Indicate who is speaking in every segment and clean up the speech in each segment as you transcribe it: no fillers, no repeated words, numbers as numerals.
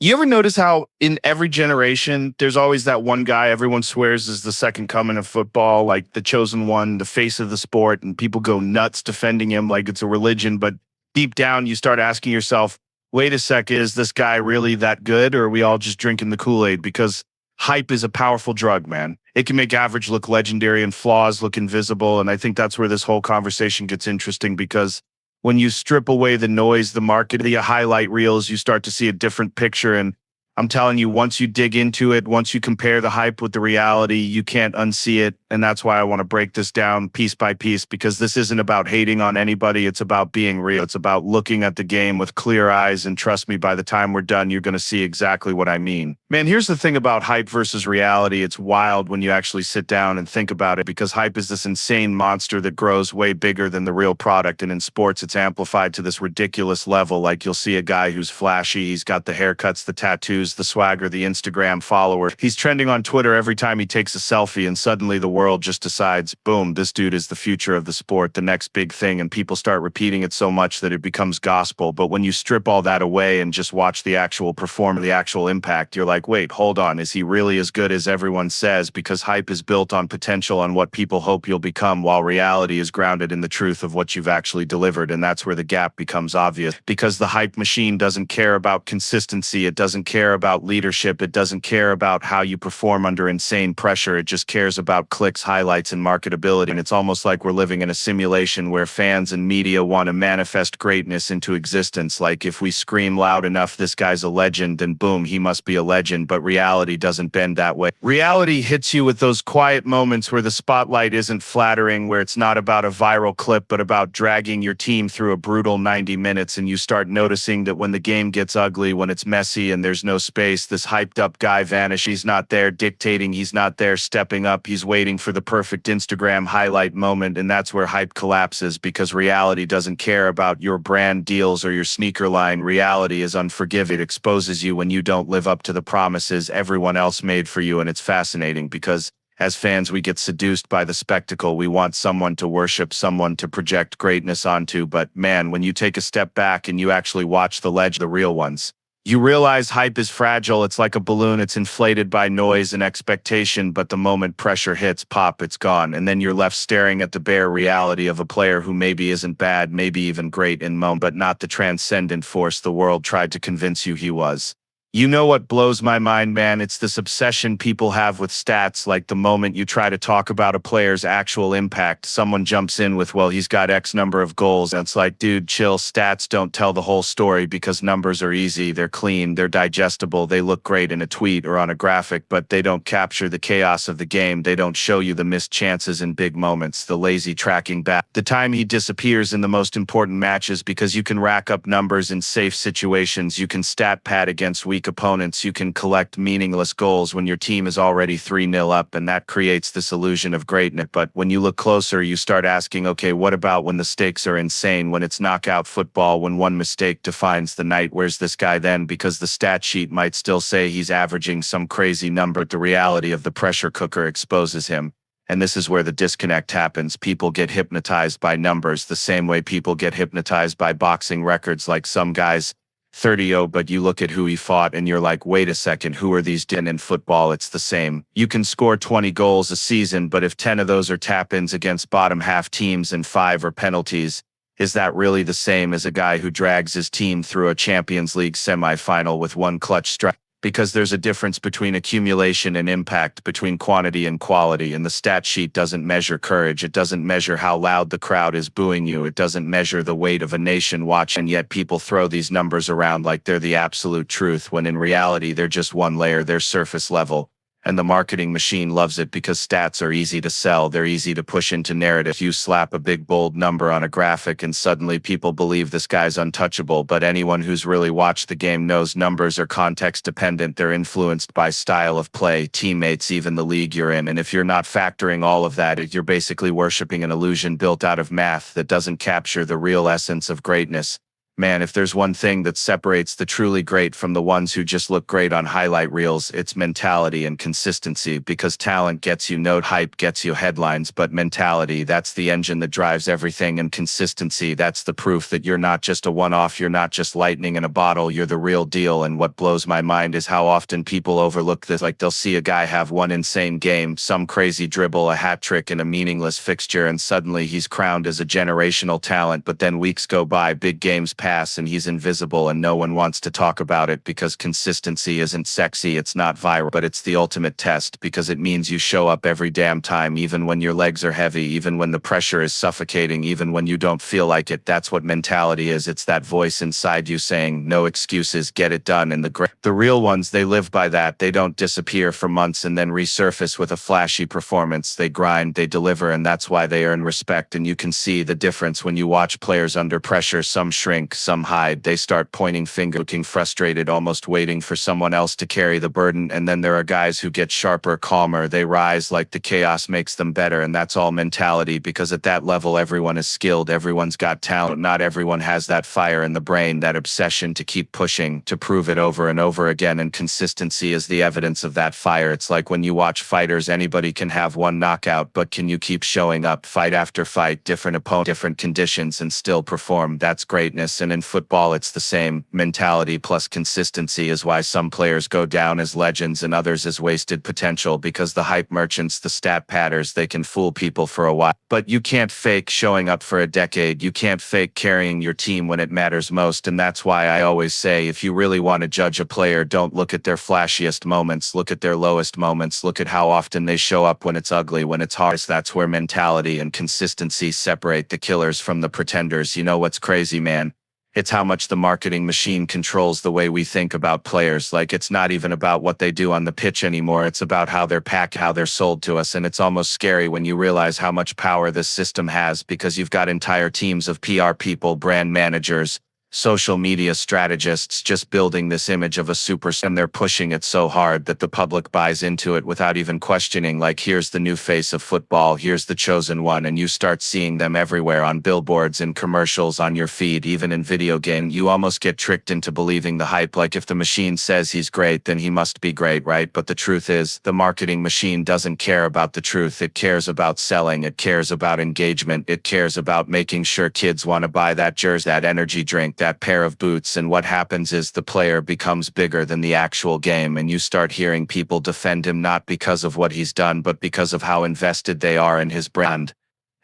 Speaker 1: You ever notice how in every generation, there's always that one guy everyone swears is the second coming of football, like the chosen one, the face of the sport, and people go nuts defending him like it's a religion. But deep down, you start asking yourself, wait a sec, is this guy really that good? Or are we all just drinking the Kool-Aid? Because hype is a powerful drug, man. It can make average look legendary and flaws look invisible. And I think that's where this whole conversation gets interesting because when you strip away the noise, the market, the highlight reels, you start to see a different picture. And I'm telling you, once you dig into it, once you compare the hype with the reality, you can't unsee it. And that's why I want to break this down piece by piece, because this isn't about hating on anybody. It's about being real. It's about looking at the game with clear eyes. And trust me, by the time we're done, you're going to see exactly what I mean. Man, here's the thing about hype versus reality. It's wild when you actually sit down and think about it, because hype is this insane monster that grows way bigger than the real product. And in sports, it's amplified to this ridiculous level. Like you'll see a guy who's flashy. He's got the haircuts, the tattoos, the swagger, the Instagram follower. He's trending on Twitter every time he takes a selfie, and suddenly the world just decides, boom, this dude is the future of the sport, the next big thing, and people start repeating it so much that it becomes gospel. But when you strip all that away and just watch the actual performance, the actual impact, you're like, wait, hold on, is he really as good as everyone says? Because hype is built on potential, on what people hope you'll become, while reality is grounded in the truth of what you've actually delivered. And that's where the gap becomes obvious, because the hype machine doesn't care about consistency. It doesn't care about leadership. It doesn't care about how you perform under insane pressure. It just cares about clicks, highlights, and marketability. And it's almost like we're living in a simulation where fans and media want to manifest greatness into existence. Like if we scream loud enough, this guy's a legend, then boom, he must be a legend. But reality doesn't bend that way. Reality hits you with those quiet moments where the spotlight isn't flattering, where it's not about a viral clip, but about dragging your team through a brutal 90 minutes. And you start noticing that when the game gets ugly, when it's messy and there's no space, this hyped up guy vanishes. He's not there dictating. He's not there stepping up. He's waiting for the perfect Instagram highlight moment. And that's where hype collapses, because reality doesn't care about your brand deals or your sneaker line. Reality is unforgiving. It exposes you when you don't live up to the promises everyone else made for you. And it's fascinating because as fans, we get seduced by the spectacle. We want someone to worship, someone to project greatness onto. But man, when you take a step back and you actually watch the real ones, you realize hype is fragile. It's like a balloon. It's inflated by noise and expectation, but the moment pressure hits, pop, it's gone. And then you're left staring at the bare reality of a player who maybe isn't bad, maybe even great in moment, but not the transcendent force the world tried to convince you he was. You know what blows my mind, man? It's this obsession people have with stats. Like the moment you try to talk about a player's actual impact, someone jumps in with, well, he's got X number of goals. And it's like, dude, chill. Stats don't tell the whole story, because numbers are easy. They're clean. They're digestible. They look great in a tweet or on a graphic, but they don't capture the chaos of the game. They don't show you the missed chances in big moments, the lazy tracking back, the time he disappears in the most important matches. Because you can rack up numbers in safe situations. You can stat pad against weak opponents. You can collect meaningless goals when your team is already 3-0 up, and that creates this illusion of greatness. But when you look closer, you start asking, okay, what about when the stakes are insane, when it's knockout football, when one mistake defines the night? Where's this guy then? Because the stat sheet might still say he's averaging some crazy number. The reality of the pressure cooker exposes him. And this is where the disconnect happens. People get hypnotized by numbers the same way people get hypnotized by boxing records. Like some guys 30-0, but you look at who he fought and you're like, wait a second, who are these? In football, it's the same. You can score 20 goals a season, but if 10 of those are tap-ins against bottom half teams and 5 are penalties, is that really the same as a guy who drags his team through a Champions League semifinal with one clutch strike? Because there's a difference between accumulation and impact, between quantity and quality. And the stat sheet doesn't measure courage. It doesn't measure how loud the crowd is booing you. It doesn't measure the weight of a nation watching. Yet people throw these numbers around like they're the absolute truth, when in reality, they're just one layer, they're surface level. And the marketing machine loves it because stats are easy to sell. They're easy to push into narrative. You slap a big bold number on a graphic and suddenly people believe this guy's untouchable. But anyone who's really watched the game knows numbers are context dependent. They're influenced by style of play, teammates, even the league you're in. And if you're not factoring all of that, you're basically worshiping an illusion built out of math that doesn't capture the real essence of greatness. Man, if there's one thing that separates the truly great from the ones who just look great on highlight reels, it's mentality and consistency, because talent gets you note, hype gets you headlines, but mentality, that's the engine that drives everything, and consistency, that's the proof that you're not just a one-off, you're not just lightning in a bottle, you're the real deal. And what blows my mind is how often people overlook this. Like, they'll see a guy have one insane game, some crazy dribble, a hat trick in a meaningless fixture, and suddenly he's crowned as a generational talent. But then weeks go by, big games pass, and he's invisible, and no one wants to talk about it, because consistency isn't sexy, it's not viral, but it's the ultimate test, because it means you show up every damn time, even when your legs are heavy, even when the pressure is suffocating, even when you don't feel like it. That's what mentality is. It's that voice inside you saying, no excuses, get it done. And the real ones, they live by that. They don't disappear for months and then resurface with a flashy performance. They grind, they deliver, and that's why they earn respect. And you can see the difference when you watch players under pressure. Some shrink, some hide, they start pointing fingers, looking frustrated, almost waiting for someone else to carry the burden. And then there are guys who get sharper, calmer, they rise like the chaos makes them better. And that's all mentality, because at that level, everyone is skilled, everyone's got talent. Not everyone has that fire in the brain, that obsession to keep pushing, to prove it over and over again. And consistency is the evidence of that fire. It's like when you watch fighters, anybody can have one knockout, but can you keep showing up fight after fight, different opponent, different conditions, and still perform? That's greatness. And in football, it's the same. Mentality plus consistency is why some players go down as legends and others as wasted potential, because the hype merchants, the stat patters, they can fool people for a while. But you can't fake showing up for a decade. You can't fake carrying your team when it matters most. And that's why I always say, if you really want to judge a player, don't look at their flashiest moments. Look at their lowest moments. Look at how often they show up when it's ugly, when it's hard. That's where mentality and consistency separate the killers from the pretenders. You know what's crazy, man? It's how much the marketing machine controls the way we think about players. Like, it's not even about what they do on the pitch anymore. It's about how they're packed, how they're sold to us. And it's almost scary when you realize how much power this system has, because you've got entire teams of PR people, brand managers, social media strategists just building this image of a superstar, and they're pushing it so hard that the public buys into it without even questioning. Like, here's the new face of football, here's the chosen one, and you start seeing them everywhere, on billboards, in commercials, on your feed, even in video game. You almost get tricked into believing the hype. Like, if the machine says he's great, then he must be great, right? But the truth is, the marketing machine doesn't care about the truth. It cares about selling, it cares about engagement, it cares about making sure kids want to buy that jersey, that energy drink, that pair of boots. And what happens is the player becomes bigger than the actual game, and you start hearing people defend him not because of what he's done, but because of how invested they are in his brand.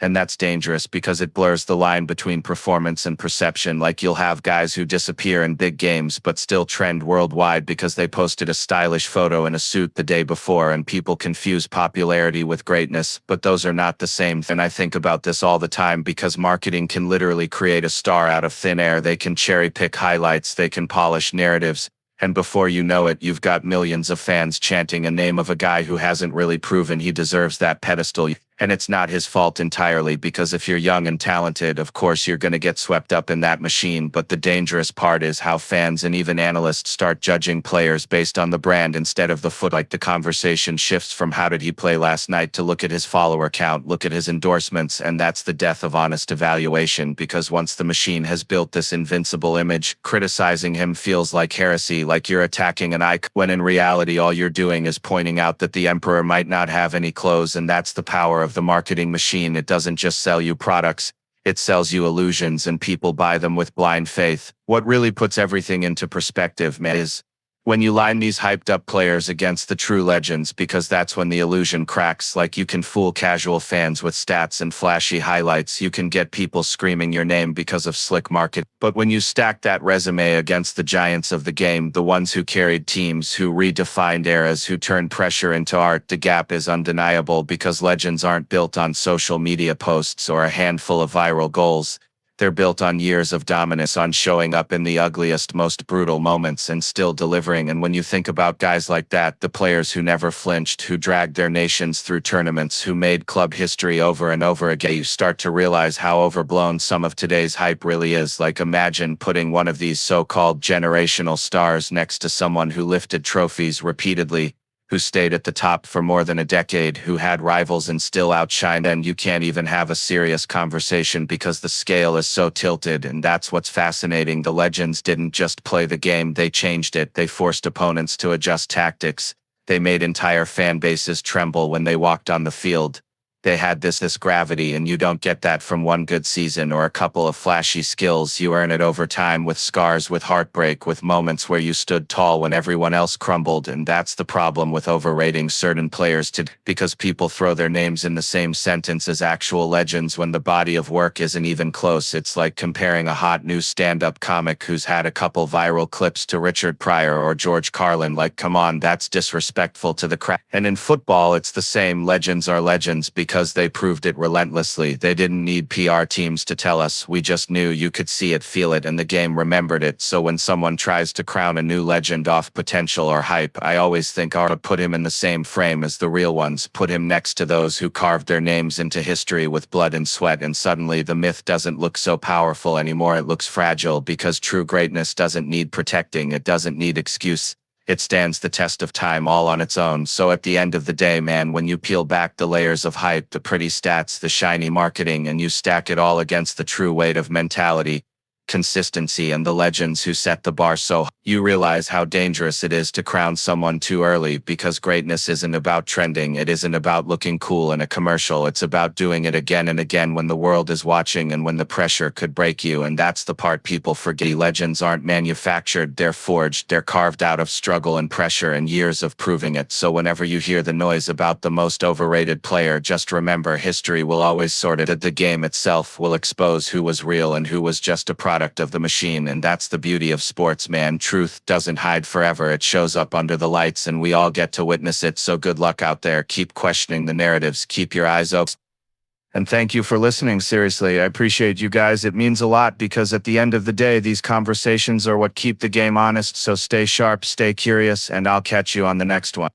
Speaker 1: And that's dangerous, because it blurs the line between performance and perception. Like, you'll have guys who disappear in big games but still trend worldwide because they posted a stylish photo in a suit the day before, and people confuse popularity with greatness, but those are not the same. And I think about this all the time, because marketing can literally create a star out of thin air. They can cherry pick highlights, they can polish narratives, and before you know it, you've got millions of fans chanting a name of a guy who hasn't really proven he deserves that pedestal. And it's not his fault entirely, because if you're young and talented, of course you're going to get swept up in that machine. But the dangerous part is how fans and even analysts start judging players based on the brand instead of the foot. Like, the conversation shifts from how did he play last night to look at his follower count, look at his endorsements. And that's the death of honest evaluation, because once the machine has built this invincible image, criticizing him feels like heresy, like you're attacking an icon, when in reality all you're doing is pointing out that the emperor might not have any clothes. And that's the power of the marketing machine. It doesn't just sell you products, it sells you illusions, and people buy them with blind faith. What really puts everything into perspective, man, is when you line these hyped up players against the true legends, because that's when the illusion cracks. Like, you can fool casual fans with stats and flashy highlights. You can get people screaming your name because of slick market. But when you stack that resume against the giants of the game, the ones who carried teams, who redefined eras, who turned pressure into art, the gap is undeniable, because legends aren't built on social media posts or a handful of viral goals. They're built on years of dominance, on showing up in the ugliest, most brutal moments and still delivering. And when you think about guys like that, the players who never flinched, who dragged their nations through tournaments, who made club history over and over again, you start to realize how overblown some of today's hype really is. Like, imagine putting one of these so-called generational stars next to someone who lifted trophies repeatedly,
Speaker 2: who stayed at the top for more than a decade, who had rivals and still outshined, and you can't even have a serious conversation because the scale is so tilted. And that's what's fascinating. The legends didn't just play the game, they changed it. They forced opponents to adjust tactics. They made entire fan bases tremble when they walked on the field. They had this gravity, and you don't get that from one good season or a couple of flashy skills. You earn it over time, with scars, with heartbreak, with moments where you stood tall when everyone else crumbled. And that's the problem with overrating certain players because people throw their names in the same sentence as actual legends when the body of work isn't even close. It's like comparing a hot new stand-up comic who's had a couple viral clips to Richard Pryor or George Carlin. Like, come on, that's disrespectful to the craft. And in football, it's the same. Legends are legends because they proved it relentlessly. They didn't need PR teams to tell us. We just knew. You could see it, feel it, and the game remembered it. So when someone tries to crown a new legend off potential or hype, I always think, put him in the same frame as the real ones. Put him next to those who carved their names into history with blood and sweat, and suddenly the myth doesn't look so powerful anymore. It looks fragile, because true greatness doesn't need protecting. It doesn't need excuse. It stands the test of time all on its own. So at the end of the day, man, when you peel back the layers of hype, the pretty stats, the shiny marketing, and you stack it all against the true weight of mentality, consistency, and the legends who set the bar so high, you realize how dangerous it is to crown someone too early. Because greatness isn't about trending. It isn't about looking cool in a commercial. It's about doing it again and again when the world is watching and when the pressure could break you. And that's the part people forget. Legends aren't manufactured, they're forged. They're carved out of struggle and pressure and years of proving it. So whenever you hear the noise about the most overrated player, just remember, history will always sort it. The game itself will expose who was real and who was just a product of the machine. And that's the beauty of sports, man. Truth doesn't hide forever. It shows up under the lights, and we all get to witness it. So good luck out there. Keep questioning the narratives. Keep your eyes open. And thank you for listening. Seriously, I appreciate you guys. It means a lot, because at the end of the day, these conversations are what keep the game honest. So stay sharp, stay curious, and I'll catch you on the next one.